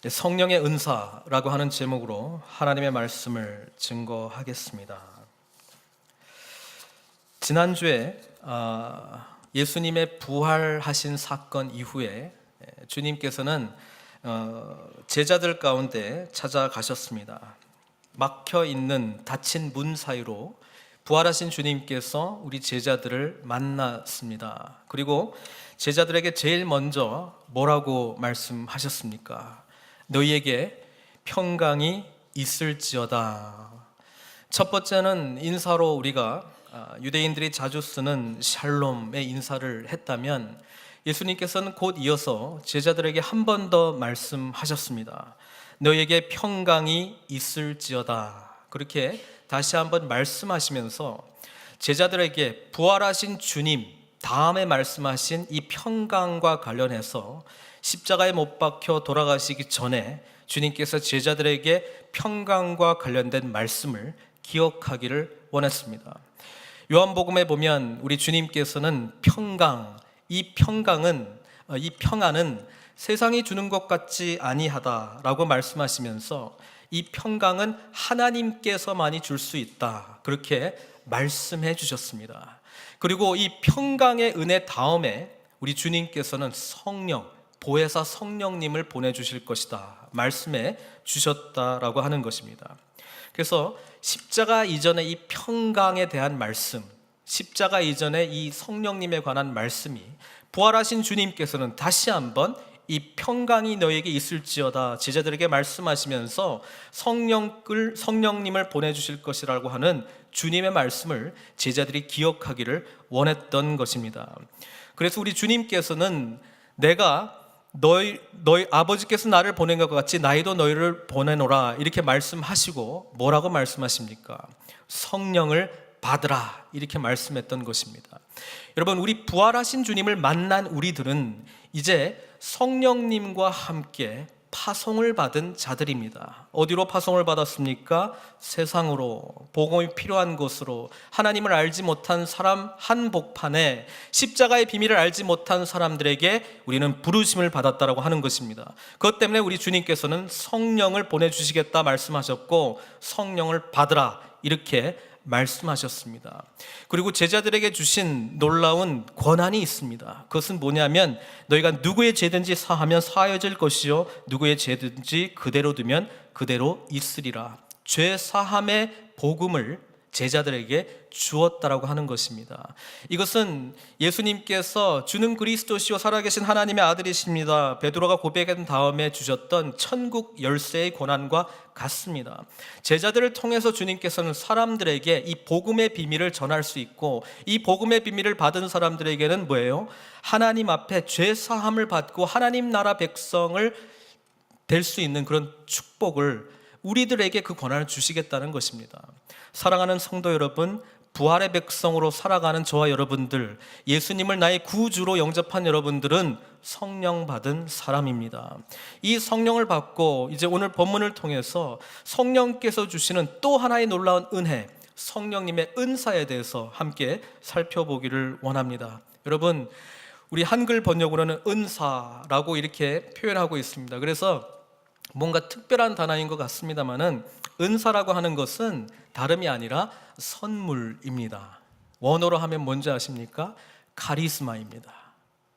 성령의 은사라고 하는 제목으로 하나님의 말씀을 증거하겠습니다. 지난주에 예수님의 부활하신 사건 이후에 주님께서는 제자들 가운데 찾아가셨습니다. 막혀 있는 닫힌 문 사이로 부활하신 주님께서 우리 제자들을 만났습니다. 그리고 제자들에게 제일 먼저 뭐라고 말씀하셨습니까? 너희에게 평강이 있을지어다. 첫 번째는 인사로 우리가 유대인들이 자주 쓰는 샬롬의 인사를 했다면, 예수님께서는 곧 이어서 제자들에게 한 번 더 말씀하셨습니다. 너희에게 평강이 있을지어다. 그렇게 다시 한번 말씀하시면서 제자들에게 부활하신 주님 다음에 말씀하신 이 평강과 관련해서 십자가에 못 박혀 돌아가시기 전에 주님께서 제자들에게 평강과 관련된 말씀을 기억하기를 원했습니다. 요한복음에 보면 우리 주님께서는 평강, 이 평안은 세상이 주는 것 같지 아니하다라고 말씀하시면서 이 평강은 하나님께서만이 줄 수 있다, 그렇게 말씀해 주셨습니다. 그리고 이 평강의 은혜 다음에 우리 주님께서는 보혜사 성령님을 보내주실 것이다 말씀해 주셨다라고 하는 것입니다. 그래서 십자가 이전의 이 평강에 대한 말씀, 십자가 이전의 이 성령님에 관한 말씀이 부활하신 주님께서는 다시 한번 이 평강이 너에게 있을지어다 제자들에게 말씀하시면서 성령님을 보내주실 것이라고 하는 주님의 말씀을 제자들이 기억하기를 원했던 것입니다. 그래서 우리 주님께서는 내가 너희 아버지께서 나를 보낸 것 같이 나희도 너희를 보내노라 이렇게 말씀하시고 뭐라고 말씀하십니까? 성령을 받으라 이렇게 말씀했던 것입니다. 여러분, 우리 부활하신 주님을 만난 우리들은 이제 성령님과 함께 파송을 받은 자들입니다. 어디로 파송을 받았습니까? 세상으로, 복음이 필요한 곳으로, 하나님을 알지 못한 사람 한복판에 십자가의 비밀을 알지 못한 사람들에게 우리는 부르심을 받았다라고 하는 것입니다. 그것 때문에 우리 주님께서는 성령을 보내주시겠다 말씀하셨고 성령을 받으라 이렇게 말씀하셨습니다. 그리고 제자들에게 주신 놀라운 권한이 있습니다. 그것은 뭐냐면 너희가 누구의 죄든지 사하면 사하여질 것이요 누구의 죄든지 그대로 두면 그대로 있으리라. 죄 사함의 복음을 제자들에게 주었다라고 하는 것입니다. 이것은 예수님께서 주는 그리스도시요 살아계신 하나님의 아들이십니다 베드로가 고백한 다음에 주셨던 천국 열쇠의 권한과 같습니다. 제자들을 통해서 주님께서는 사람들에게 이 복음의 비밀을 전할 수 있고, 이 복음의 비밀을 받은 사람들에게는 뭐예요? 하나님 앞에 죄 사함을 받고 하나님 나라 백성을 될 수 있는 그런 축복을, 우리들에게 그 권한을 주시겠다는 것입니다. 사랑하는 성도 여러분, 부활의 백성으로 살아가는 저와 여러분들, 예수님을 나의 구주로 영접한 여러분들은 성령 받은 사람입니다. 이 성령을 받고 이제 오늘 본문을 통해서 성령께서 주시는 또 하나의 놀라운 은혜, 성령님의 은사에 대해서 함께 살펴보기를 원합니다. 여러분, 우리 한글 번역으로는 은사라고 이렇게 표현하고 있습니다. 그래서 뭔가 특별한 단어인 것 같습니다만은 은사라고 하는 것은 다름이 아니라 선물입니다. 원어로 하면 뭔지 아십니까? 카리스마입니다.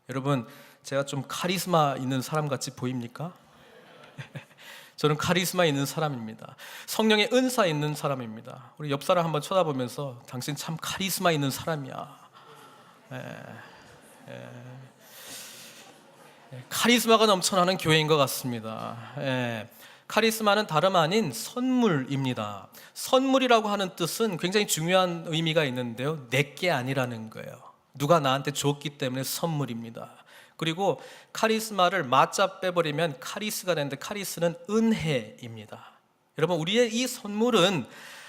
여러분, 제가 좀 카리스마 있는 사람 같이 보입니까? 저는 카리스마 있는 사람입니다. 성령의 은사 있는 사람입니다. 우리 옆 사람 한번 쳐다보면서 당신 참 카리스마 있는 사람이야. 카리스마가 넘쳐나는 교회인 것 같습니다. 카리스마는 다름 아닌 선물입니다. 선물이라고 하는 뜻은 굉장히 중요한 의미가 있는데요, 내게 아니라는 거예요. 누가 나한테 줬기 때문에 선물입니다. 그리고 카리스마를 마자 빼버리면 카리스가 되는데, 카리스는 은혜입니다. 여러분, 우리의 이 선물은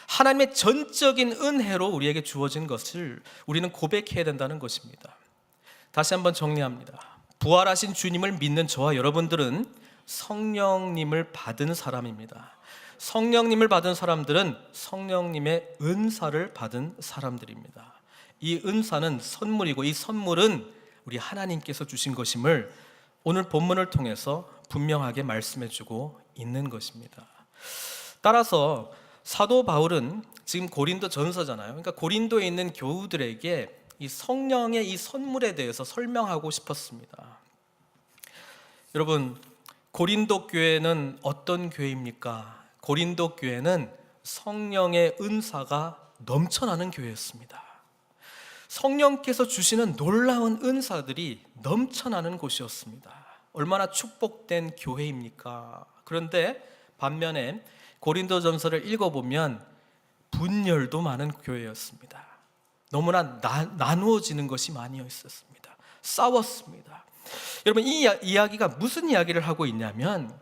하나님의 전적인 은혜로 우리에게 주어진 것을 우리는 고백해야 된다는 것입니다. 다시 한번 정리합니다. 부활하신 주님을 믿는 저와 여러분들은 성령님을 받은 사람입니다. 성령님을 받은 사람들은 성령님의 은사를 받은 사람들입니다. 이 은사는 선물이고, 이 선물은 우리 하나님께서 주신 것임을 오늘 본문을 통해서 분명하게 말씀해주고 있는 것입니다. 따라서 사도 바울은 지금 고린도 전서잖아요. 그러니까 고린도에 있는 교우들에게 이 성령의 이 선물에 대해서 설명하고 싶었습니다. 여러분, 고린도 교회는 어떤 교회입니까? 고린도 교회는 성령의 은사가 넘쳐나는 교회였습니다. 성령께서 주시는 놀라운 은사들이 넘쳐나는 곳이었습니다. 얼마나 축복된 교회입니까? 그런데 반면에 고린도전서를 읽어보면 분열도 많은 교회였습니다. 너무나 나누어지는 것이 많이 있었습니다. 싸웠습니다. 여러분, 이 이야기가 무슨 이야기를 하고 있냐면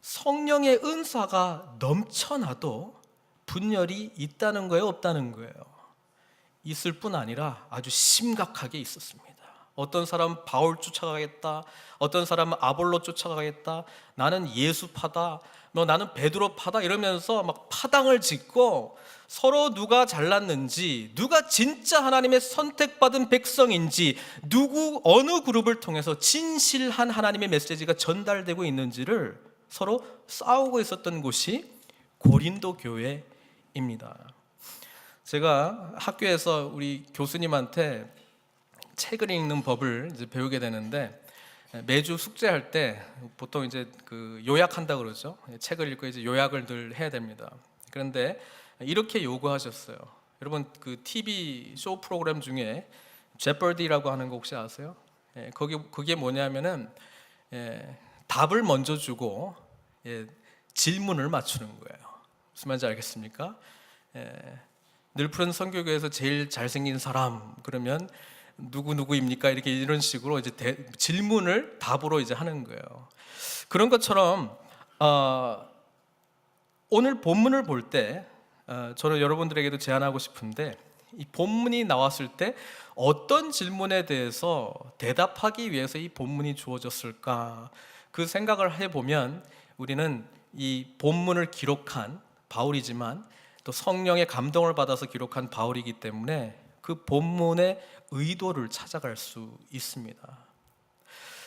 성령의 은사가 넘쳐나도 분열이 있다는 거예요, 없다는 거예요? 있을 뿐 아니라 아주 심각하게 있었습니다. 어떤 사람은 바울 쫓아가겠다, 어떤 사람은 아볼로 쫓아가겠다, 나는 예수파다, 나는 베드로파다 이러면서 막 파당을 짓고 서로 누가 잘났는지, 누가 진짜 하나님의 선택받은 백성인지, 어느 그룹을 통해서 진실한 하나님의 메시지가 전달되고 있는지를 서로 싸우고 있었던 곳이 고린도 교회입니다. 제가 학교에서 우리 교수님한테 책을 읽는 법을 이제 배우게 되는데, 매주 숙제할 때 보통 이제 그 요약한다 그러죠. 책을 읽고 이제 요약을 늘 해야 됩니다. 그런데 이렇게 요구하셨어요. 여러분, 그 TV 쇼 프로그램 중에 제퍼디라고 하는 거 혹시 아세요? 그게 뭐냐면은 답을 먼저 주고 질문을 맞추는 거예요. 무슨 말인지 알겠습니까? 늘 푸른 선교교에서 제일 잘생긴 사람 그러면 누구입니까? 이런 식으로 이제 질문을 답으로 이제 하는 거예요. 그런 것처럼 오늘 본문을 볼 때 저는 여러분들에게도 제안하고 싶은데, 이 본문이 나왔을 때 어떤 질문에 대해서 대답하기 위해서 이 본문이 주어졌을까? 그 생각을 해보면 우리는 이 본문을 기록한 바울이지만 또 성령의 감동을 받아서 기록한 바울이기 때문에 그 본문의 의도를 찾아갈 수 있습니다.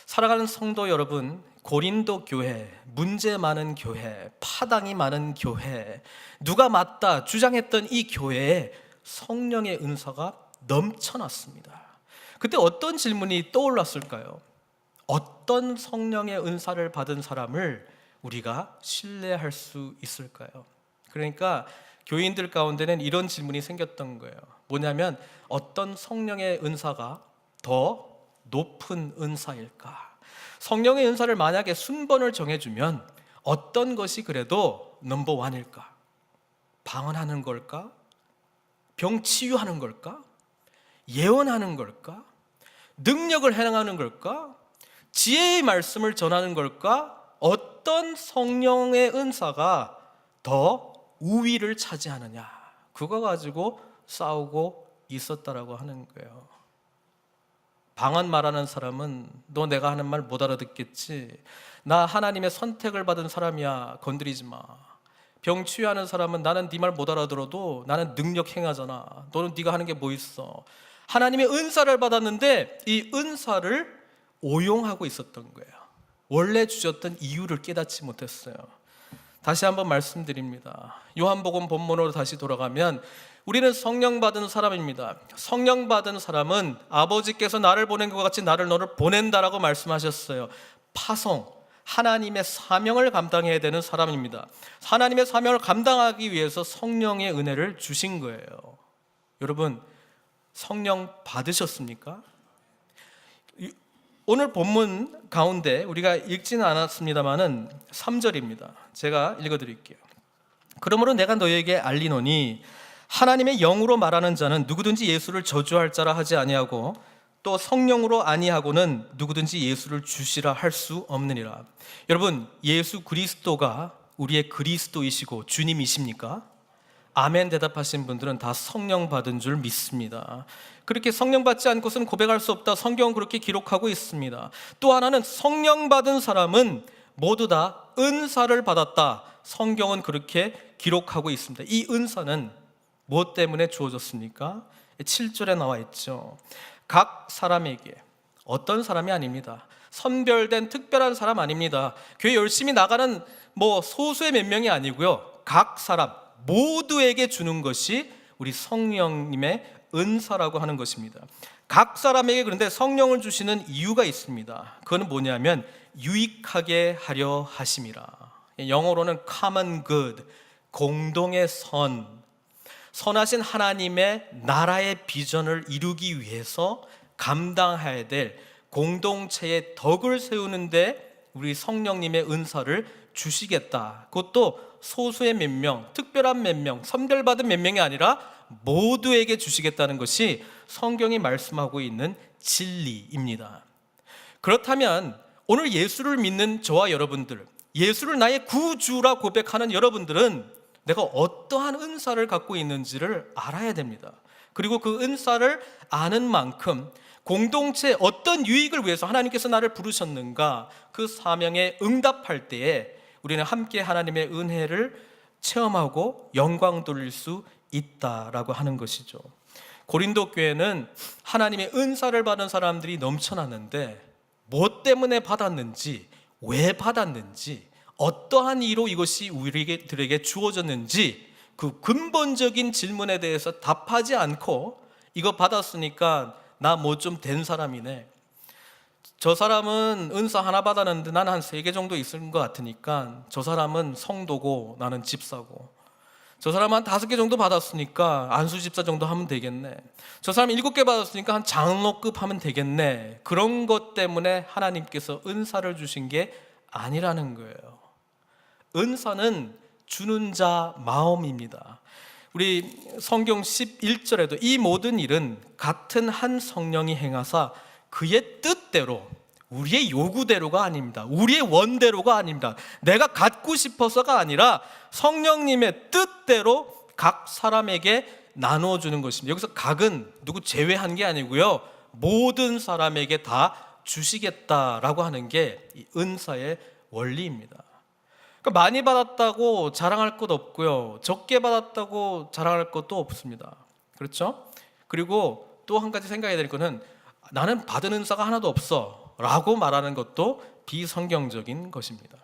사랑하는 성도 여러분, 고린도 교회, 문제 많은 교회, 파당이 많은 교회, 누가 맞다 주장했던 이 교회에 성령의 은사가 넘쳐났습니다. 그때 어떤 질문이 떠올랐을까요? 어떤 성령의 은사를 받은 사람을 우리가 신뢰할 수 있을까요? 그러니까 교인들 가운데는 이런 질문이 생겼던 거예요. 뭐냐면 어떤 성령의 은사가 더 높은 은사일까? 성령의 은사를 만약에 순번을 정해주면 어떤 것이 그래도 넘버 원일까? 방언하는 걸까? 병 치유하는 걸까? 예언하는 걸까? 능력을 행하는 걸까? 지혜의 말씀을 전하는 걸까? 어떤 성령의 은사가 더 우위를 차지하느냐, 그거 가지고 싸우고 있었다라고 하는 거예요. 방언 말하는 사람은 너 내가 하는 말 못 알아듣겠지, 나 하나님의 선택을 받은 사람이야, 건드리지 마. 병 치유하는 사람은 나는 네 말 못 알아들어도 나는 능력 행하잖아, 너는 네가 하는 게 뭐 있어. 하나님의 은사를 받았는데 이 은사를 오용하고 있었던 거예요. 원래 주셨던 이유를 깨닫지 못했어요. 다시 한번 말씀드립니다. 요한복음 본문으로 다시 돌아가면 우리는 성령 받은 사람입니다. 성령 받은 사람은 아버지께서 나를 보낸 것 같이 너를 보낸다라고 말씀하셨어요. 파송, 하나님의 사명을 감당해야 되는 사람입니다. 하나님의 사명을 감당하기 위해서 성령의 은혜를 주신 거예요. 여러분, 성령 받으셨습니까? 오늘 본문 가운데 우리가 읽지는 않았습니다만은 3절입니다. 제가 읽어드릴게요. 그러므로 내가 너희에게 알리노니 하나님의 영으로 말하는 자는 누구든지 예수를 저주할 자라 하지 아니하고 또 성령으로 아니하고는 누구든지 예수를 주시라 할 수 없느니라. 여러분, 예수 그리스도가 우리의 그리스도이시고 주님이십니까? 아멘 대답하신 분들은 다 성령 받은 줄 믿습니다. 그렇게 성령 받지 않고서는 고백할 수 없다, 성경은 그렇게 기록하고 있습니다. 또 하나는 성령 받은 사람은 모두 다 은사를 받았다, 성경은 그렇게 기록하고 있습니다. 이 은사는 무엇 때문에 주어졌습니까? 7절에 나와 있죠. 각 사람에게, 어떤 사람이 아닙니다. 선별된 특별한 사람 아닙니다. 교회 열심히 나가는 소수의 몇 명이 아니고요. 각 사람 모두에게 주는 것이 우리 성령님의 은사라고 하는 것입니다. 각 사람에게 그런데 성령을 주시는 이유가 있습니다. 그건 뭐냐면 유익하게 하려 하심이라. 영어로는 common good, 공동의 선하신 하나님의 나라의 비전을 이루기 위해서 감당해야 될 공동체의 덕을 세우는데 우리 성령님의 은사를 주시겠다. 그것도 소수의 몇 명, 특별한 몇 명, 선별받은 몇 명이 아니라 모두에게 주시겠다는 것이 성경이 말씀하고 있는 진리입니다. 그렇다면 오늘 예수를 믿는 저와 여러분들, 예수를 나의 구주라 고백하는 여러분들은 내가 어떠한 은사를 갖고 있는지를 알아야 됩니다. 그리고 그 은사를 아는 만큼 공동체의 어떤 유익을 위해서 하나님께서 나를 부르셨는가, 그 사명에 응답할 때에 우리는 함께 하나님의 은혜를 체험하고 영광 돌릴 수 있다라고 하는 것이죠. 고린도 교회는 하나님의 은사를 받은 사람들이 넘쳐났는데 뭐 때문에 받았는지, 왜 받았는지, 어떠한 이유로 이것이 우리들에게 주어졌는지 그 근본적인 질문에 대해서 답하지 않고 이거 받았으니까 나 뭐 좀 된 사람이네, 저 사람은 은사 하나 받았는데 나는 한 3개 정도 있을 것 같으니까 저 사람은 성도고 나는 집사고, 저 사람은 한 5개 정도 받았으니까 안수 집사 정도 하면 되겠네, 저 사람은 7개 받았으니까 한 장로급 하면 되겠네. 그런 것 때문에 하나님께서 은사를 주신 게 아니라는 거예요. 은사는 주는 자 마음입니다. 우리 성경 11절에도 이 모든 일은 같은 한 성령이 행하사 그의 뜻대로, 우리의 요구대로가 아닙니다. 우리의 원대로가 아닙니다. 내가 갖고 싶어서가 아니라 성령님의 뜻대로 각 사람에게 나누어주는 것입니다. 여기서 각은 누구 제외한 게 아니고요, 모든 사람에게 다 주시겠다라고 하는 게 이 은사의 원리입니다. 그러니까 많이 받았다고 자랑할 것도 없고요, 적게 받았다고 자랑할 것도 없습니다. 그렇죠? 그리고 또 한 가지 생각해야 될 것은 나는 받은 은사가 하나도 없어 라고 말하는 것도 비성경적인 것입니다.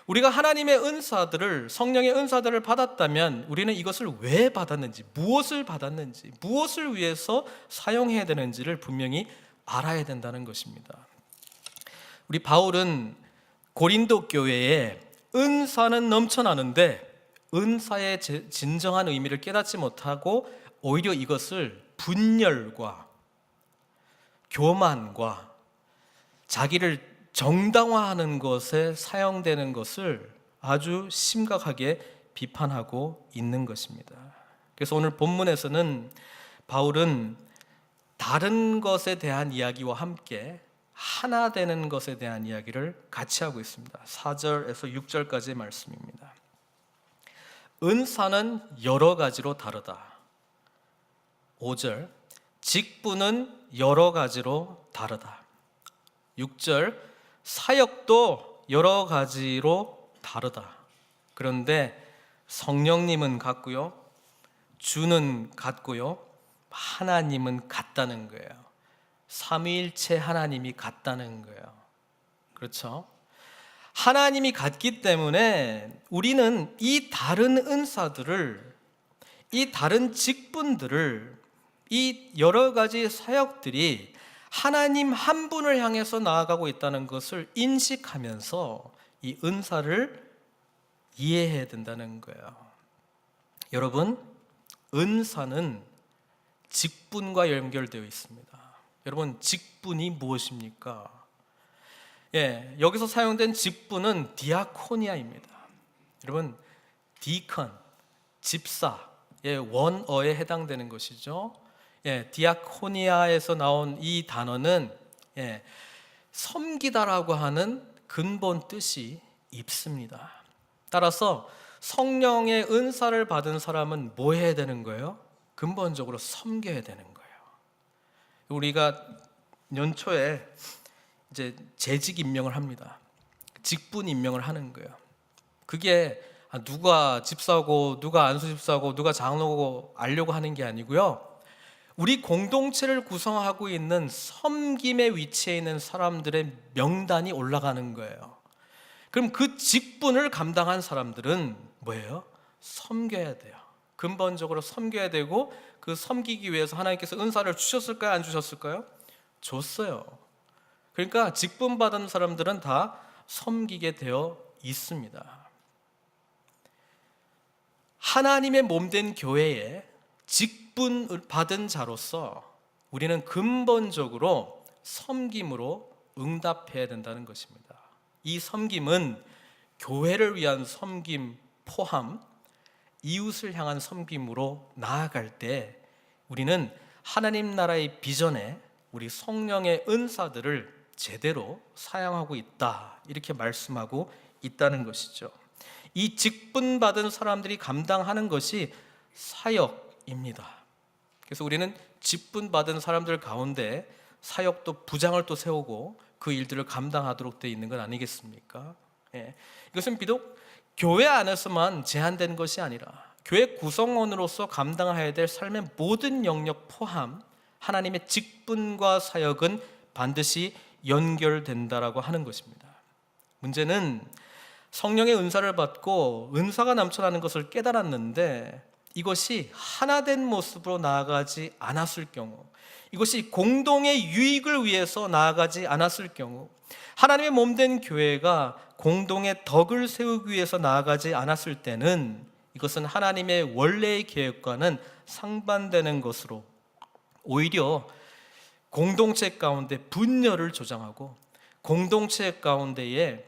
우리가 하나님의 은사들을, 성령의 은사들을 받았다면 우리는 이것을 왜 받았는지, 무엇을 받았는지, 무엇을 위해서 사용해야 되는지를 분명히 알아야 된다는 것입니다. 우리 바울은 고린도 교회에 은사는 넘쳐나는데 은사의 진정한 의미를 깨닫지 못하고 오히려 이것을 분열과 교만과 자기를 정당화하는 것에 사용되는 것을 아주 심각하게 비판하고 있는 것입니다. 그래서 오늘 본문에서는 바울은 다른 것에 대한 이야기와 함께 하나 되는 것에 대한 이야기를 같이 하고 있습니다. 4절에서 6절까지의 말씀입니다. 은사는 여러 가지로 다르다. 5절, 직분은 여러 가지로 다르다. 6절, 사역도 여러 가지로 다르다. 그런데 성령님은 같고요, 주는 같고요, 하나님은 같다는 거예요. 삼위일체 하나님이 같다는 거예요. 그렇죠? 하나님이 같기 때문에 우리는 이 다른 은사들을, 이 다른 직분들을, 이 여러 가지 사역들이 하나님 한 분을 향해서 나아가고 있다는 것을 인식하면서 이 은사를 이해해야 된다는 거예요. 여러분, 은사는 직분과 연결되어 있습니다. 여러분, 직분이 무엇입니까? 여기서 사용된 직분은 디아코니아입니다. 여러분, 디컨, 집사의 원어에 해당되는 것이죠. 디아코니아에서 나온 이 단어는 섬기다라고 하는 근본 뜻이 있습니다. 따라서 성령의 은사를 받은 사람은 뭐 해야 되는 거예요? 근본적으로 섬겨야 되는 거예요. 우리가 연초에 이제 재직 임명을 합니다. 직분 임명을 하는 거예요. 그게 누가 집사고 누가 안수 집사고 누가 장로고 알려고 하는 게 아니고요, 우리 공동체를 구성하고 있는 섬김의 위치에 있는 사람들의 명단이 올라가는 거예요. 그럼 그 직분을 감당한 사람들은 뭐예요? 섬겨야 돼요. 근본적으로 섬겨야 되고, 그 섬기기 위해서 하나님께서 은사를 주셨을까요? 안 주셨을까요? 줬어요. 그러니까 직분 받은 사람들은 다 섬기게 되어 있습니다. 하나님의 몸된 교회에 직분을 받은 자로서 우리는 근본적으로 섬김으로 응답해야 된다는 것입니다. 이 섬김은 교회를 위한 섬김 포함 이웃을 향한 섬김으로 나아갈 때 우리는 하나님 나라의 비전에 우리 성령의 은사들을 제대로 사용하고 있다, 이렇게 말씀하고 있다는 것이죠. 이 직분 받은 사람들이 감당하는 것이 사역입니다. 그래서 우리는 직분 받은 사람들 가운데 사역도 부장을 또 세우고 그 일들을 감당하도록 되어 있는 건 아니겠습니까? 이것은 비록 교회 안에서만 제한된 것이 아니라 교회 구성원으로서 감당해야 될 삶의 모든 영역 포함 하나님의 직분과 사역은 반드시 연결된다라고 하는 것입니다. 문제는 성령의 은사를 받고 은사가 넘쳐나는 것을 깨달았는데 이것이 하나된 모습으로 나아가지 않았을 경우, 이것이 공동의 유익을 위해서 나아가지 않았을 경우, 하나님의 몸된 교회가 공동의 덕을 세우기 위해서 나아가지 않았을 때는 이것은 하나님의 원래의 계획과는 상반되는 것으로 오히려 공동체 가운데 분열을 조장하고 공동체 가운데에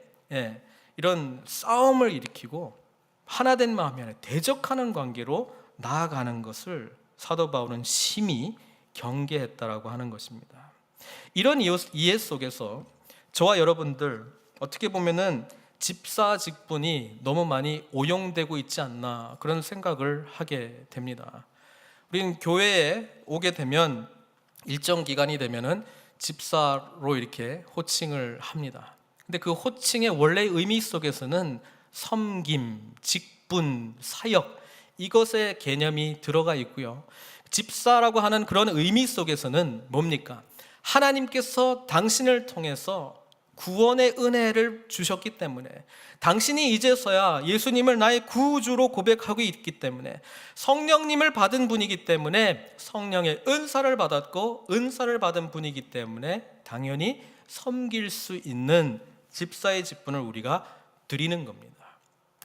이런 싸움을 일으키고 하나된 마음이 아니라 대적하는 관계로 나아가는 것을 사도 바울은 심히 경계했다라고 하는 것입니다. 이런 이해 속에서 저와 여러분들 어떻게 보면은 집사 직분이 너무 많이 오용되고 있지 않나, 그런 생각을 하게 됩니다. 우리는 교회에 오게 되면 일정 기간이 되면은 집사로 이렇게 호칭을 합니다. 근데 그 호칭의 원래의 의미 속에서는 섬김, 직분, 사역, 이것의 개념이 들어가 있고요. 집사라고 하는 그런 의미 속에서는 뭡니까? 하나님께서 당신을 통해서 구원의 은혜를 주셨기 때문에, 당신이 이제서야 예수님을 나의 구주로 고백하고 있기 때문에, 성령님을 받은 분이기 때문에 성령의 은사를 받았고 은사를 받은 분이기 때문에 당연히 섬길 수 있는 집사의 직분을 우리가 드리는 겁니다.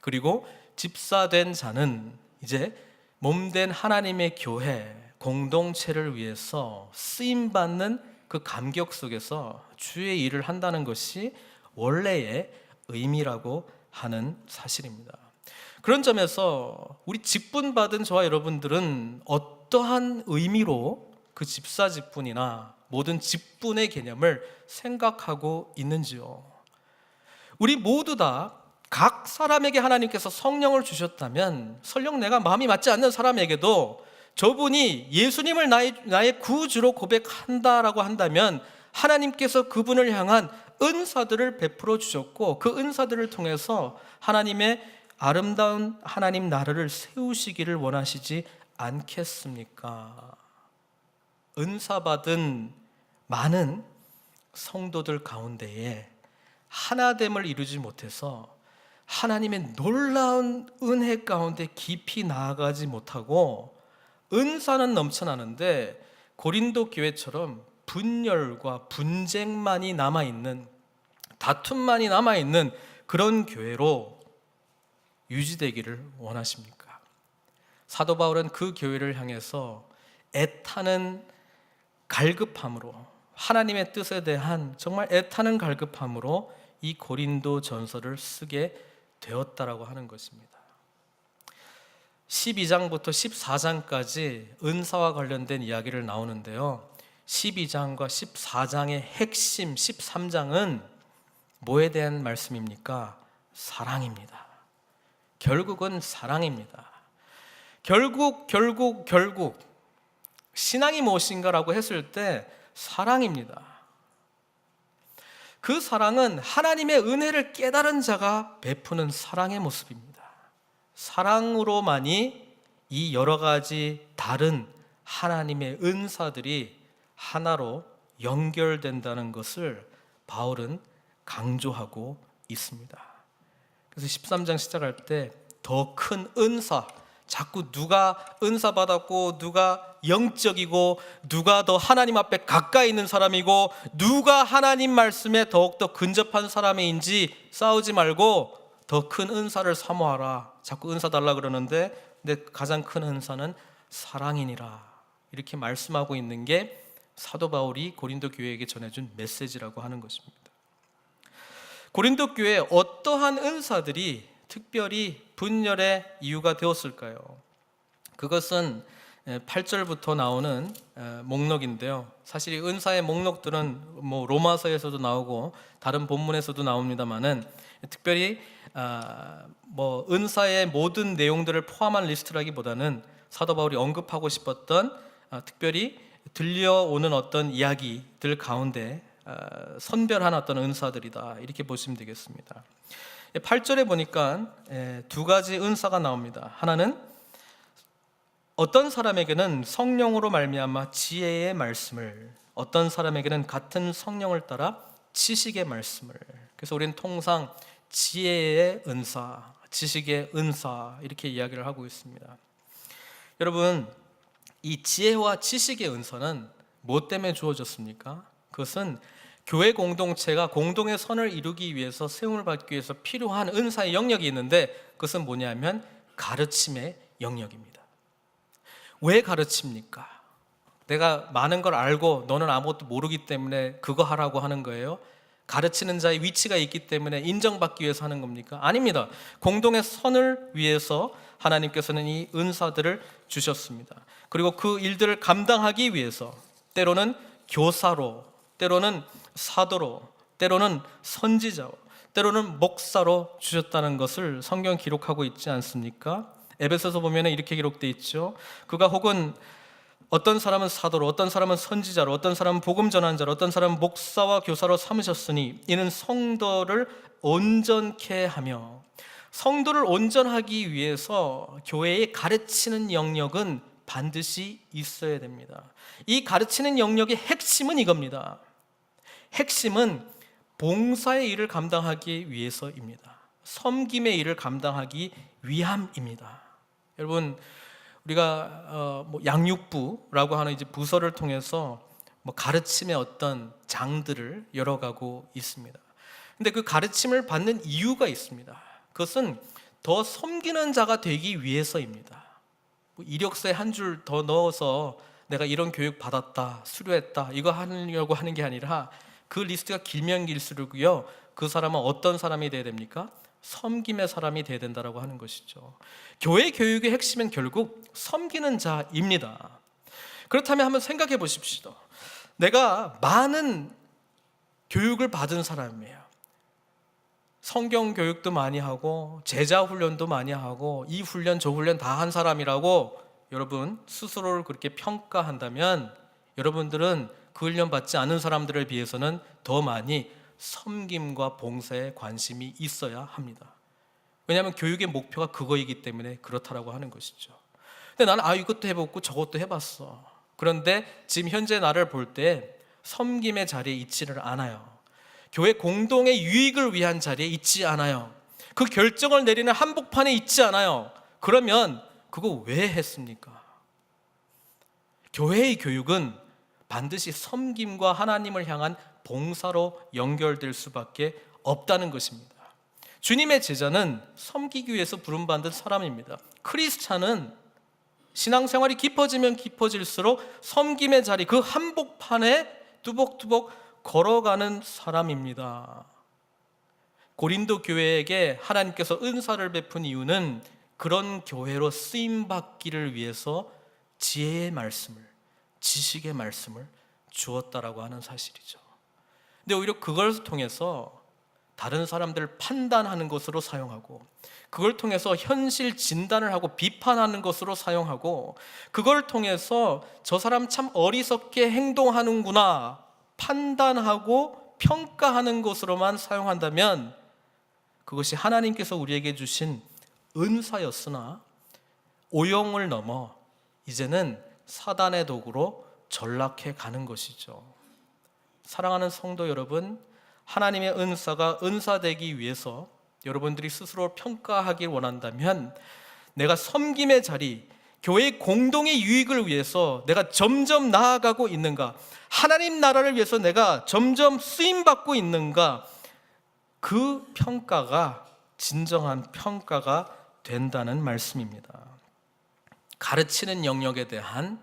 그리고 집사된 자는 이제 몸된 하나님의 교회 공동체를 위해서 쓰임받는 그 감격 속에서 주의 일을 한다는 것이 원래의 의미라고 하는 사실입니다. 그런 점에서 우리 직분 받은 저와 여러분들은 어떠한 의미로 그 집사 직분이나 모든 직분의 개념을 생각하고 있는지요? 우리 모두 다 각 사람에게 하나님께서 성령을 주셨다면 설령 내가 마음이 맞지 않는 사람에게도 저분이 예수님을 나의 구주로 고백한다라고 한다면 하나님께서 그분을 향한 은사들을 베풀어 주셨고 그 은사들을 통해서 하나님의 아름다운 하나님 나라를 세우시기를 원하시지 않겠습니까? 은사받은 많은 성도들 가운데에 하나됨을 이루지 못해서 하나님의 놀라운 은혜 가운데 깊이 나아가지 못하고 은사는 넘쳐나는데 고린도 교회처럼 분열과 분쟁만이 남아있는, 다툼만이 남아있는 그런 교회로 유지되기를 원하십니까? 사도 바울은 그 교회를 향해서 애타는 갈급함으로, 하나님의 뜻에 대한 정말 애타는 갈급함으로 이 고린도 전서를 쓰게 되었다라고 하는 것입니다. 12장부터 14장까지 은사와 관련된 이야기를 나오는데요, 12장과 14장의 핵심 13장은 뭐에 대한 말씀입니까? 사랑입니다. 결국은 사랑입니다. 결국 신앙이 무엇인가라고 했을 때 사랑입니다. 그 사랑은 하나님의 은혜를 깨달은 자가 베푸는 사랑의 모습입니다. 사랑으로만이 이 여러 가지 다른 하나님의 은사들이 하나로 연결된다는 것을 바울은 강조하고 있습니다. 그래서 13장 시작할 때 더 큰 은사, 자꾸 누가 은사 받았고 누가 영적이고 누가 더 하나님 앞에 가까이 있는 사람이고 누가 하나님 말씀에 더욱더 근접한 사람인지 싸우지 말고 더 큰 은사를 사모하라. 자꾸 은사 달라 그러는데 근데 가장 큰 은사는 사랑이니라. 이렇게 말씀하고 있는 게 사도 바울이 고린도 교회에게 전해준 메시지라고 하는 것입니다. 고린도 교회에 어떠한 은사들이 특별히 분열의 이유가 되었을까요? 그것은 8절부터 나오는 목록인데요. 사실 이 은사의 목록들은 로마서에서도 나오고 다른 본문에서도 나옵니다만은 특별히 은사의 모든 내용들을 포함한 리스트라기보다는 사도 바울이 언급하고 싶었던 특별히 들려오는 어떤 이야기들 가운데 선별한 어떤 은사들이다, 이렇게 보시면 되겠습니다. 8절에 보니까 두 가지 은사가 나옵니다. 하나는 어떤 사람에게는 성령으로 말미암아 지혜의 말씀을, 어떤 사람에게는 같은 성령을 따라 지식의 말씀을. 그래서 우리는 통상 지혜의 은사, 지식의 은사 이렇게 이야기를 하고 있습니다. 여러분, 이 지혜와 지식의 은사는 뭐 때문에 주어졌습니까? 그것은 교회 공동체가 공동의 선을 이루기 위해서 세움을 받기 위해서 필요한 은사의 영역이 있는데 그것은 뭐냐면 가르침의 영역입니다. 왜 가르칩니까? 내가 많은 걸 알고 너는 아무것도 모르기 때문에 그거 하라고 하는 거예요? 가르치는 자의 위치가 있기 때문에 인정받기 위해서 하는 겁니까? 아닙니다. 공동의 선을 위해서 하나님께서는 이 은사들을 주셨습니다. 그리고 그 일들을 감당하기 위해서 때로는 교사로, 때로는 사도로, 때로는 선지자로, 때로는 목사로 주셨다는 것을 성경 기록하고 있지 않습니까? 에베소서 보면 이렇게 기록되어 있죠. 그가 혹은 어떤 사람은 사도로, 어떤 사람은 선지자로, 어떤 사람은 복음 전환자로, 어떤 사람은 목사와 교사로 삼으셨으니 이는 성도를 온전케 하며. 성도를 온전하기 위해서 교회의 가르치는 영역은 반드시 있어야 됩니다. 이 가르치는 영역의 핵심은 이겁니다. 핵심은 봉사의 일을 감당하기 위해서입니다. 섬김의 일을 감당하기 위함입니다. 여러분, 우리가 양육부라고 하는 이제 부서를 통해서 가르침의 어떤 장들을 열어가고 있습니다. 근데 그 가르침을 받는 이유가 있습니다. 그것은 더 섬기는 자가 되기 위해서입니다. 이력서에 한 줄 더 넣어서 내가 이런 교육 받았다, 수료했다, 이거 하려고 하는 게 아니라 그 리스트가 길면 길수록요, 그 사람은 어떤 사람이 돼야 됩니까? 섬김의 사람이 돼야 된다라고 하는 것이죠. 교회 교육의 핵심은 결국 섬기는 자입니다. 그렇다면 한번 생각해 보십시오. 내가 많은 교육을 받은 사람이에요. 성경 교육도 많이 하고 제자 훈련도 많이 하고 이 훈련 저 훈련 다 한 사람이라고 여러분 스스로를 그렇게 평가한다면 여러분들은 그 훈련 받지 않은 사람들에 비해서는 더 많이 섬김과 봉사에 관심이 있어야 합니다. 왜냐하면 교육의 목표가 그거이기 때문에 그렇다라고 하는 것이죠. 근데 나는 이것도 해봤고 저것도 해봤어. 그런데 지금 현재 나를 볼 때 섬김의 자리에 있지를 않아요. 교회 공동의 유익을 위한 자리에 있지 않아요. 그 결정을 내리는 한복판에 있지 않아요. 그러면 그거 왜 했습니까? 교회의 교육은 반드시 섬김과 하나님을 향한 봉사로 연결될 수밖에 없다는 것입니다. 주님의 제자는 섬기기 위해서 부름받은 사람입니다. 크리스찬은 신앙생활이 깊어지면 깊어질수록 섬김의 자리, 그 한복판에 뚜벅뚜벅 걸어가는 사람입니다. 고린도 교회에게 하나님께서 은사를 베푼 이유는 그런 교회로 쓰임받기를 위해서 지혜의 말씀을, 지식의 말씀을 주었다라고 하는 사실이죠. 근데 오히려 그걸 통해서 다른 사람들을 판단하는 것으로 사용하고, 그걸 통해서 현실 진단을 하고 비판하는 것으로 사용하고, 그걸 통해서 저 사람 참 어리석게 행동하는구나 판단하고 평가하는 것으로만 사용한다면 그것이 하나님께서 우리에게 주신 은사였으나 오용을 넘어 이제는 사단의 도구로 전락해 가는 것이죠. 사랑하는 성도 여러분, 하나님의 은사가 은사되기 위해서 여러분들이 스스로 평가하길 원한다면 내가 섬김의 자리, 교회 공동의 유익을 위해서 내가 점점 나아가고 있는가, 하나님 나라를 위해서 내가 점점 쓰임받고 있는가, 그 평가가 진정한 평가가 된다는 말씀입니다. 가르치는 영역에 대한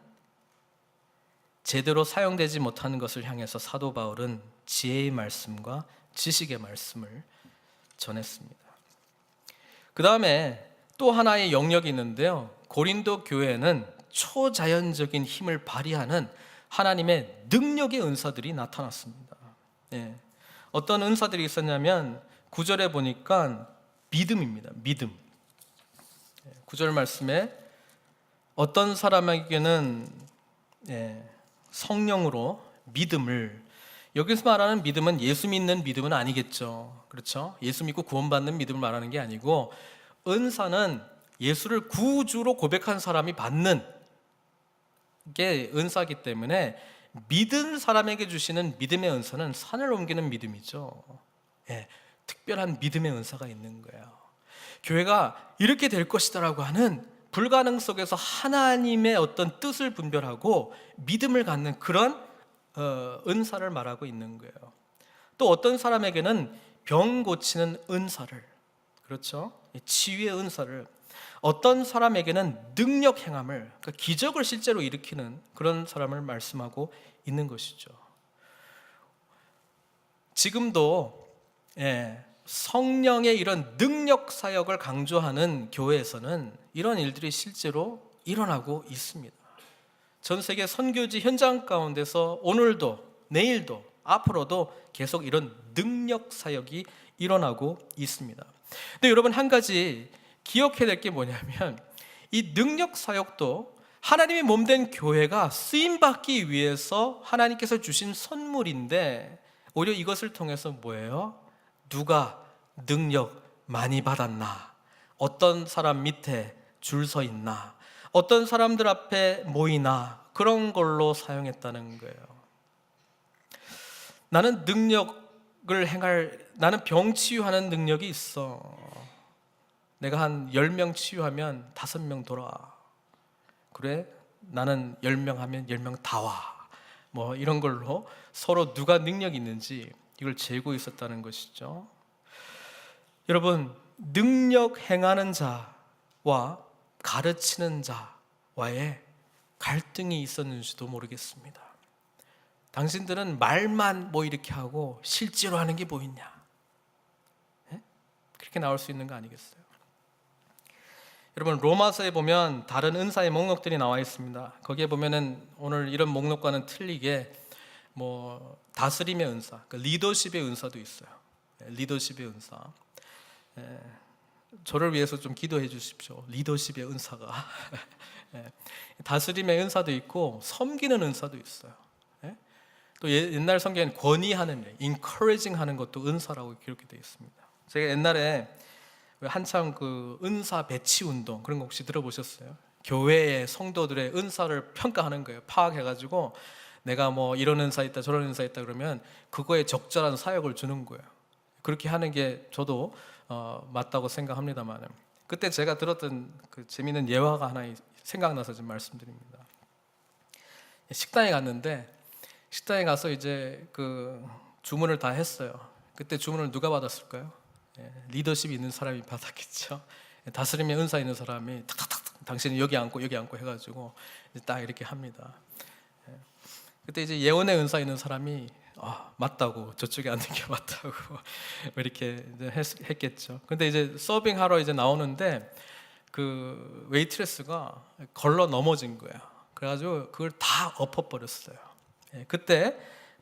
제대로 사용되지 못하는 것을 향해서 사도 바울은 지혜의 말씀과 지식의 말씀을 전했습니다. 그 다음에 또 하나의 영역이 있는데요, 고린도 교회에는 초자연적인 힘을 발휘하는 하나님의 능력의 은사들이 나타났습니다. 어떤 은사들이 있었냐면 9절에 보니까 믿음입니다. 믿음. 9절 말씀에 어떤 사람에게는 성령으로 믿음을, 여기서 말하는 믿음은 예수 믿는 믿음은 아니겠죠. 그렇죠? 예수 믿고 구원받는 믿음을 말하는 게 아니고, 은사는 예수를 구주로 고백한 사람이 받는 게 은사이기 때문에 믿은 사람에게 주시는 믿음의 은사는 산을 옮기는 믿음이죠. 특별한 믿음의 은사가 있는 거예요. 교회가 이렇게 될 것이다라고 하는 불가능 속에서 하나님의 어떤 뜻을 분별하고 믿음을 갖는 그런 은사를 말하고 있는 거예요. 또 어떤 사람에게는 병 고치는 은사를, 그렇죠? 치유의 은사를, 어떤 사람에게는 능력 행함을, 그러니까 기적을 실제로 일으키는 그런 사람을 말씀하고 있는 것이죠. 지금도 성령의 이런 능력 사역을 강조하는 교회에서는 이런 일들이 실제로 일어나고 있습니다. 전 세계 선교지 현장 가운데서 오늘도, 내일도, 앞으로도 계속 이런 능력 사역이 일어나고 있습니다. 근데 여러분, 한 가지 기억해야 될 게 뭐냐면, 이 능력 사역도 하나님의 몸된 교회가 쓰임받기 위해서 하나님께서 주신 선물인데, 오히려 이것을 통해서 뭐예요? 누가 능력 많이 받았나? 어떤 사람 밑에 줄 서 있나? 어떤 사람들 앞에 모이나? 그런 걸로 사용했다는 거예요. 나는 나는 병 치유하는 능력이 있어. 내가 한 10명 치유하면 5명 돌아와. 그래? 나는 10명 하면 10명 다 와. 뭐 이런 걸로 서로 누가 능력이 있는지 이걸 재고 있었다는 것이죠. 여러분, 능력 행하는 자와 가르치는 자와의 갈등이 있었는지도 모르겠습니다. 당신들은 말만 뭐 이렇게 하고 실제로 하는 게 뭐 있냐? 그렇게 나올 수 있는 거 아니겠어요? 여러분, 로마서에 보면 다른 은사의 목록들이 나와 있습니다. 거기에 보면은 오늘 이런 목록과는 틀리게 뭐 다스림의 은사, 리더십의 은사도 있어요. 리더십의 은사. 저를 위해서 좀 기도해 주십시오. 리더십의 은사가. 다스림의 은사도 있고 섬기는 은사도 있어요. 또 옛날 성경에는 권위하는 일, encouraging 하는 것도 은사라고 기록이 되어 있습니다. 제가 옛날에 한참 그 은사 배치 운동, 그런 거 혹시 들어보셨어요? 교회의 성도들의 은사를 평가하는 거예요. 파악해가지고 내가 뭐 이런 은사 있다 저런 은사 있다 그러면 그거에 적절한 사역을 주는 거예요. 그렇게 하는 게 저도 맞다고 생각합니다만, 그때 제가 들었던 그 재미있는 예화가 하나 생각나서 좀 말씀드립니다. 식당에 갔는데, 식당에 가서 이제 그 주문을 다 했어요. 그때 주문을 누가 받았을까요? 리더십이 있는 사람이 받았겠죠. 다스림의 은사 있는 사람이 탁탁탁 당신은 여기 앉고 여기 앉고 해가지고 딱 이렇게 합니다. 그때 이제 예언의 은사 있는 사람이 맞다고, 저쪽에 앉는 게 맞다고 이렇게 이제 했겠죠. 근데 이제 서빙하러 이제 나오는데 그 웨이트레스가 걸러 넘어진 거예요. 그래가지고 그걸 다 엎어버렸어요. 그때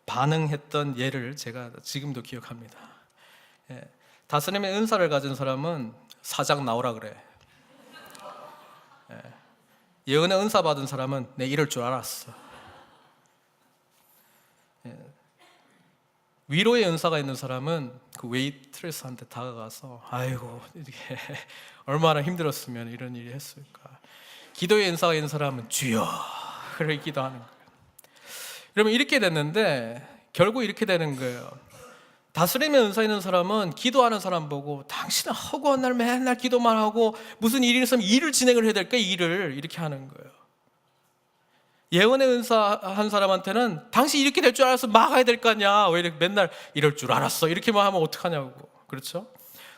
반응했던 예를 제가 지금도 기억합니다. 다스림의 은사를 가진 사람은 사장 나오라 그래. 예언의 은사 받은 사람은 내 이럴 줄 알았어. 위로의 은사가 있는 사람은 그 웨이트레스한테 다가가서 아이고 이게 얼마나 힘들었으면 이런 일이 했을까. 기도의 은사가 있는 사람은 주여 그러기도 하는 거예요. 여러분, 이렇게 됐는데 결국 이렇게 되는 거예요. 다스림의 은사 있는 사람은 기도하는 사람 보고 당신은 허구한 날 맨날 기도만 하고 무슨 일이 있으면 일을 진행을 해야 될까? 일을 이렇게 하는 거예요. 예언의 은사 한 사람한테는 당신 이렇게 될 줄 알아서 막아야 될 거 아니야, 왜 이렇게 맨날 이럴 줄 알았어 이렇게만 하면 어떡하냐고. 그렇죠?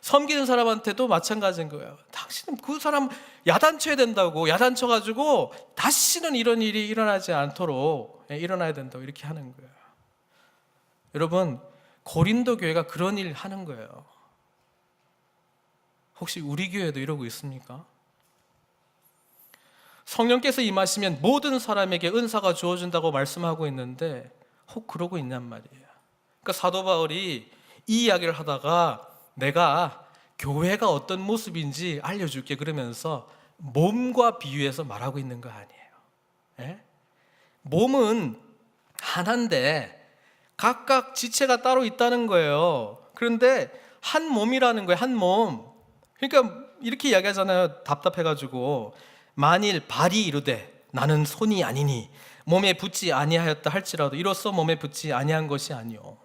섬기는 사람한테도 마찬가지인 거예요. 당신은 그 사람 야단쳐야 된다고, 야단쳐가지고 다시는 이런 일이 일어나지 않도록 일어나야 된다고 이렇게 하는 거예요. 여러분, 고린도 교회가 그런 일 하는 거예요. 혹시 우리 교회도 이러고 있습니까? 성령께서 임하시면 모든 사람에게 은사가 주어진다고 말씀하고 있는데 혹 그러고 있냔 말이에요. 그러니까 사도 바울이 이 이야기를 하다가 내가 교회가 어떤 모습인지 알려줄게 그러면서 몸과 비유해서 말하고 있는 거 아니에요. 예? 몸은 하나인데 각각 지체가 따로 있다는 거예요. 그런데 한 몸이라는 거예요. 한 몸. 그러니까 이렇게 이야기하잖아요. 답답해가지고 만일 발이 이르되 나는 손이 아니니 몸에 붙지 아니하였다 할지라도 이로써 몸에 붙지 아니한 것이 아니요.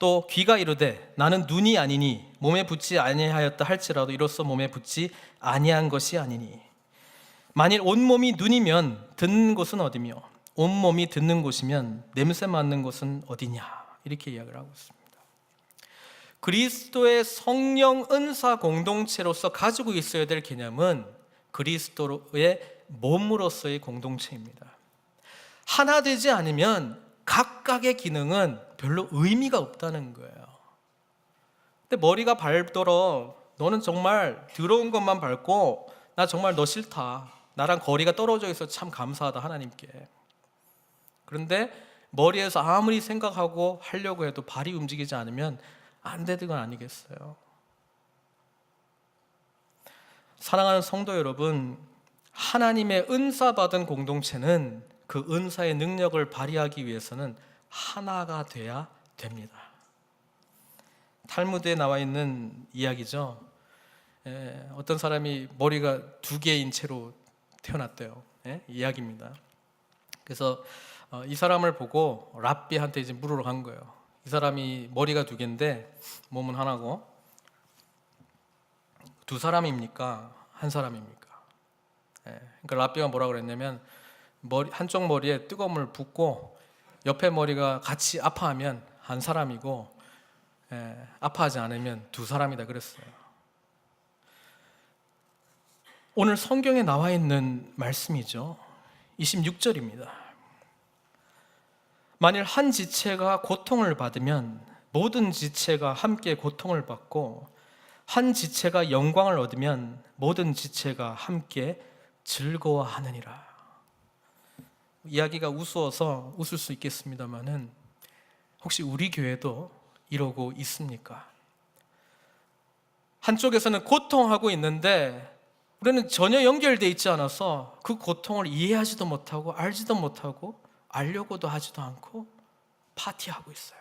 또 귀가 이르되 나는 눈이 아니니 몸에 붙지 아니하였다 할지라도 이로써 몸에 붙지 아니한 것이 아니니 만일 온몸이 눈이면 듣는 곳은 어디며 온몸이 듣는 곳이면 냄새 맡는 곳은 어디냐 이렇게 이야기를 하고 있습니다. 그리스도의 성령 은사 공동체로서 가지고 있어야 될 개념은 그리스도의 몸으로서의 공동체입니다. 하나 되지 않으면 각각의 기능은 별로 의미가 없다는 거예요. 근데 머리가 밟더러 너는 정말 더러운 것만 밟고 나 정말 너 싫다. 나랑 거리가 떨어져 있어 참 감사하다 하나님께. 그런데 머리에서 아무리 생각하고 하려고 해도 발이 움직이지 않으면 안 되는 건 아니겠어요? 사랑하는 성도 여러분, 하나님의 은사 받은 공동체는 그 은사의 능력을 발휘하기 위해서는 하나가 돼야 됩니다. 탈무드에 나와 있는 이야기죠. 어떤 사람이 머리가 2개인 채로 태어났대요. 이야기입니다. 그래서 이 사람을 보고 랍비한테 이제 물으러 간 거예요. 이 사람이 머리가 2개인데 몸은 하나고 2사람입니까? 1사람입니까? 그러니까 랍비가 뭐라 그랬냐면 한쪽 머리에 뜨거운 물 붓고 옆에 머리가 같이 아파하면 1사람이고 아파하지 않으면 2사람이다 그랬어요. 오늘 성경에 나와 있는 말씀이죠. 26절입니다. 만일 한 지체가 고통을 받으면 모든 지체가 함께 고통을 받고 한 지체가 영광을 얻으면 모든 지체가 함께 즐거워하느니라. 이야기가 우스워서 웃을 수 있겠습니다만은 혹시 우리 교회도 이러고 있습니까? 한쪽에서는 고통하고 있는데 우리는 전혀 연결되어 있지 않아서 그 고통을 이해하지도 못하고 알지도 못하고 알려고도 하지도 않고 파티하고 있어요.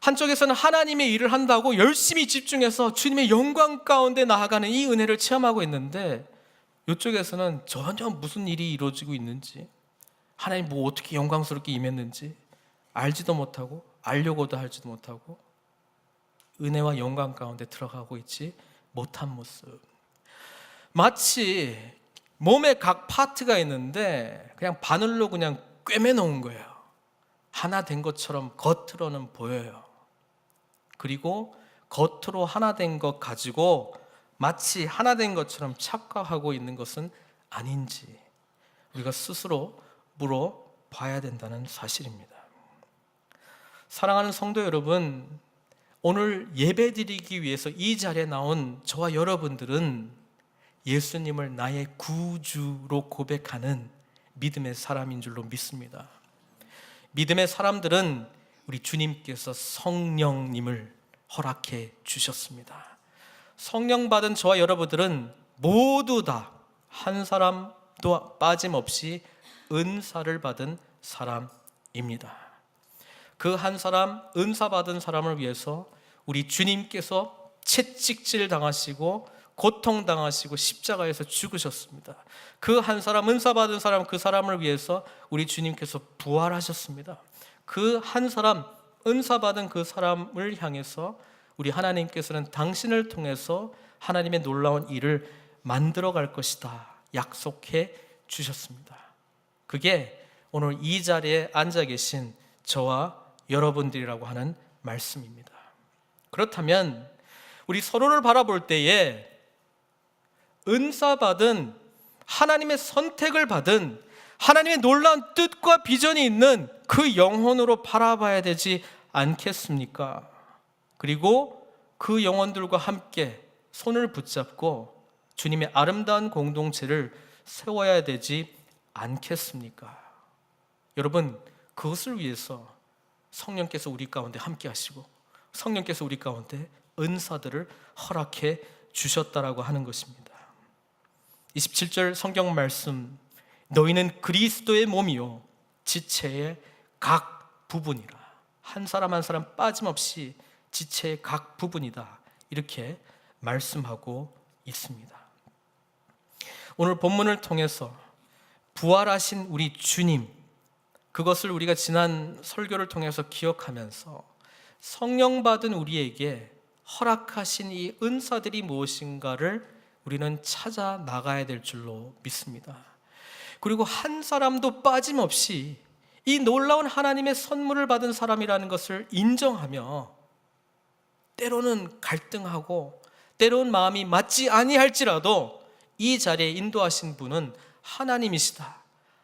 한쪽에서는 하나님의 일을 한다고 열심히 집중해서 주님의 영광 가운데 나아가는 이 은혜를 체험하고 있는데 이쪽에서는 전혀 무슨 일이 이루어지고 있는지 하나님 뭐 어떻게 영광스럽게 임했는지 알지도 못하고 알려고도 하지도 못하고 은혜와 영광 가운데 들어가고 있지 못한 모습. 마치 몸에 각 파트가 있는데 그냥 바늘로 그냥 꿰매 놓은 거예요. 하나 된 것처럼 겉으로는 보여요. 그리고 겉으로 하나 된 것 가지고 마치 하나 된 것처럼 착각하고 있는 것은 아닌지 우리가 스스로 물어봐야 된다는 사실입니다. 사랑하는 성도 여러분, 오늘 예배 드리기 위해서 이 자리에 나온 저와 여러분들은 예수님을 나의 구주로 고백하는 믿음의 사람인 줄로 믿습니다. 믿음의 사람들은 우리 주님께서 성령님을 허락해 주셨습니다. 성령 받은 저와 여러분들은 모두 다 한 사람도 빠짐없이 은사를 받은 사람입니다. 그 한 사람, 은사 받은 사람을 위해서 우리 주님께서 채찍질 당하시고 고통당하시고 십자가에서 죽으셨습니다. 그 한 사람, 은사 받은 사람, 그 사람을 위해서 우리 주님께서 부활하셨습니다. 그 한 사람, 은사 받은 그 사람을 향해서 우리 하나님께서는 당신을 통해서 하나님의 놀라운 일을 만들어 갈 것이다 약속해 주셨습니다. 그게 오늘 이 자리에 앉아 계신 저와 여러분들이라고 하는 말씀입니다. 그렇다면 우리 서로를 바라볼 때에 은사 받은, 하나님의 선택을 받은, 하나님의 놀라운 뜻과 비전이 있는 그 영혼으로 바라봐야 되지 않겠습니까? 그리고 그 영혼들과 함께 손을 붙잡고 주님의 아름다운 공동체를 세워야 되지 않겠습니까? 여러분, 그것을 위해서 성령께서 우리 가운데 함께 하시고 성령께서 우리 가운데 은사들을 허락해 주셨다라고 하는 것입니다. 27절 성경 말씀, 너희는 그리스도의 몸이요 지체의 각 부분이라. 한 사람 한 사람 빠짐없이 지체의 각 부분이다, 이렇게 말씀하고 있습니다. 오늘 본문을 통해서 부활하신 우리 주님, 그것을 우리가 지난 설교를 통해서 기억하면서 성령 받은 우리에게 허락하신 이 은사들이 무엇인가를 우리는 찾아 나가야 될 줄로 믿습니다. 그리고 한 사람도 빠짐없이 이 놀라운 하나님의 선물을 받은 사람이라는 것을 인정하며, 때로는 갈등하고 때로는 마음이 맞지 아니할지라도 이 자리에 인도하신 분은 하나님이시다,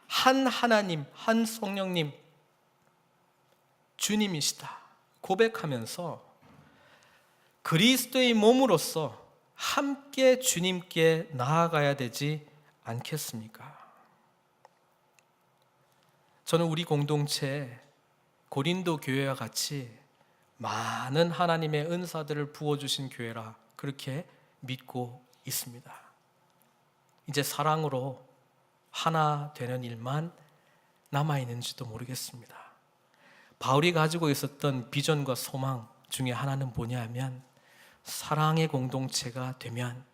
한 하나님, 한 성령님, 주님이시다 고백하면서 그리스도의 몸으로서 함께 주님께 나아가야 되지 않겠습니까? 저는 우리 공동체 고린도 교회와 같이 많은 하나님의 은사들을 부어주신 교회라 그렇게 믿고 있습니다. 이제 사랑으로 하나 되는 일만 남아있는지도 모르겠습니다. 바울이 가지고 있었던 비전과 소망 중에 하나는 뭐냐 하면, 사랑의 공동체가 되면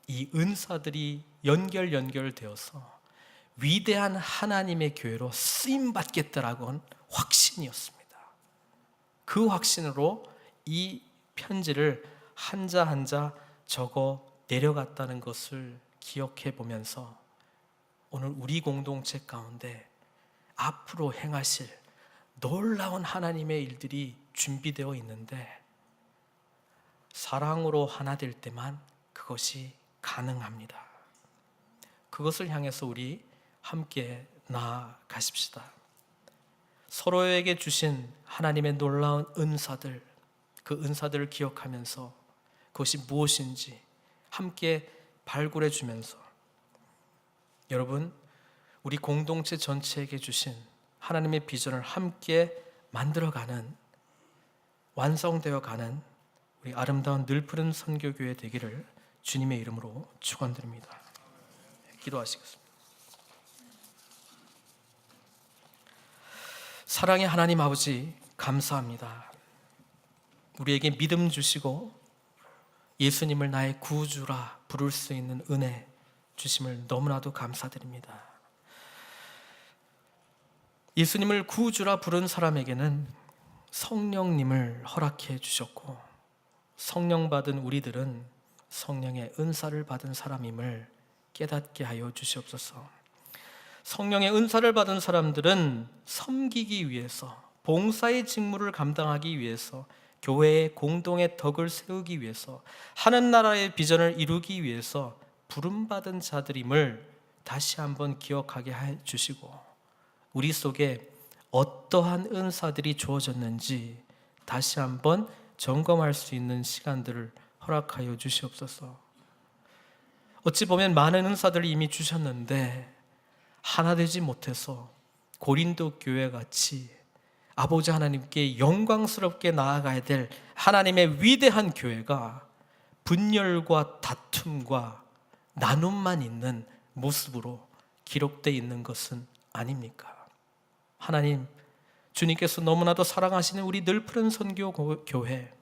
이 은사들이 연결되어서 위대한 하나님의 교회로 쓰임받겠다라고 한 확신이었습니다. 그 확신으로 이 편지를 한자 한자 적어 내려갔다는 것을 기억해 보면서 오늘 우리 공동체 가운데 앞으로 행하실 놀라운 하나님의 일들이 준비되어 있는데, 사랑으로 하나 될 때만 그것이 가능합니다. 그것을 향해서 우리 함께 나아가십시다. 서로에게 주신 하나님의 놀라운 은사들, 그 은사들을 기억하면서 그것이 무엇인지 함께 발굴해 주면서, 여러분, 우리 공동체 전체에게 주신 하나님의 비전을 함께 만들어가는, 완성되어 가는 우리 아름다운 늘푸른 선교교회 되기를 주님의 이름으로 축원드립니다. 기도하시겠습니다. 사랑의 하나님 아버지, 감사합니다. 우리에게 믿음 주시고 예수님을 나의 구주라 부를 수 있는 은혜 주심을 너무나도 감사드립니다. 예수님을 구주라 부른 사람에게는 성령님을 허락해 주셨고, 성령 받은 우리들은 성령의 은사를 받은 사람임을 깨닫게 하여 주시옵소서. 성령의 은사를 받은 사람들은 섬기기 위해서, 봉사의 직무를 감당하기 위해서, 교회의 공동의 덕을 세우기 위해서, 하는 나라의 비전을 이루기 위해서 부름받은 자들임을 다시 한번 기억하게 해 주시고, 우리 속에 어떠한 은사들이 주어졌는지 다시 한번 점검할 수 있는 시간들을 허락하여 주시옵소서. 어찌 보면 많은 은사들을 이미 주셨는데 하나 되지 못해서 고린도 교회 같이 아버지 하나님께 영광스럽게 나아가야 될 하나님의 위대한 교회가 분열과 다툼과 나눔만 있는 모습으로 기록되어 있는 것은 아닙니까? 하나님, 주님께서 너무나도 사랑하시는 우리 늘푸른 선교교회,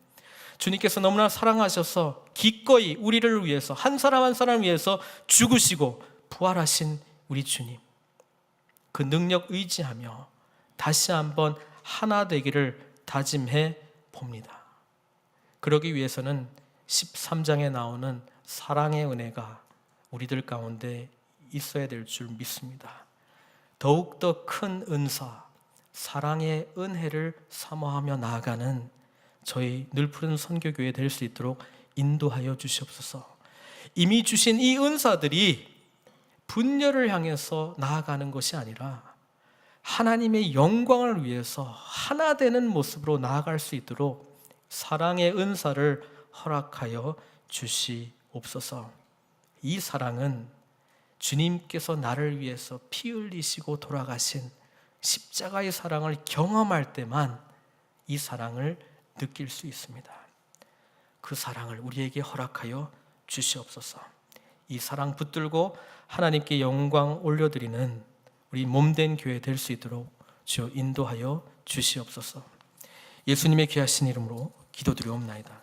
주님께서 너무나 사랑하셔서 기꺼이 우리를 위해서 한 사람 한 사람을 위해서 죽으시고 부활하신 우리 주님, 그 능력 의지하며 다시 한번 하나 되기를 다짐해 봅니다. 그러기 위해서는 13장에 나오는 사랑의 은혜가 우리들 가운데 있어야 될 줄 믿습니다. 더욱더 큰 은사, 사랑의 은혜를 사모하며 나아가는 저희 늘푸른 선교교회 될 수 있도록 인도하여 주시옵소서. 이미 주신 이 은사들이 분열을 향해서 나아가는 것이 아니라 하나님의 영광을 위해서 하나 되는 모습으로 나아갈 수 있도록 사랑의 은사를 허락하여 주시옵소서. 이 사랑은 주님께서 나를 위해서 피 흘리시고 돌아가신 십자가의 사랑을 경험할 때만 이 사랑을 느낄 수 있습니다. 그 사랑을 우리에게 허락하여 주시옵소서. 이 사랑 붙들고 하나님께 영광 올려드리는 우리 몸된 교회 될 수 있도록 주여 인도하여 주시옵소서. 예수님의 귀하신 이름으로 기도드리옵나이다.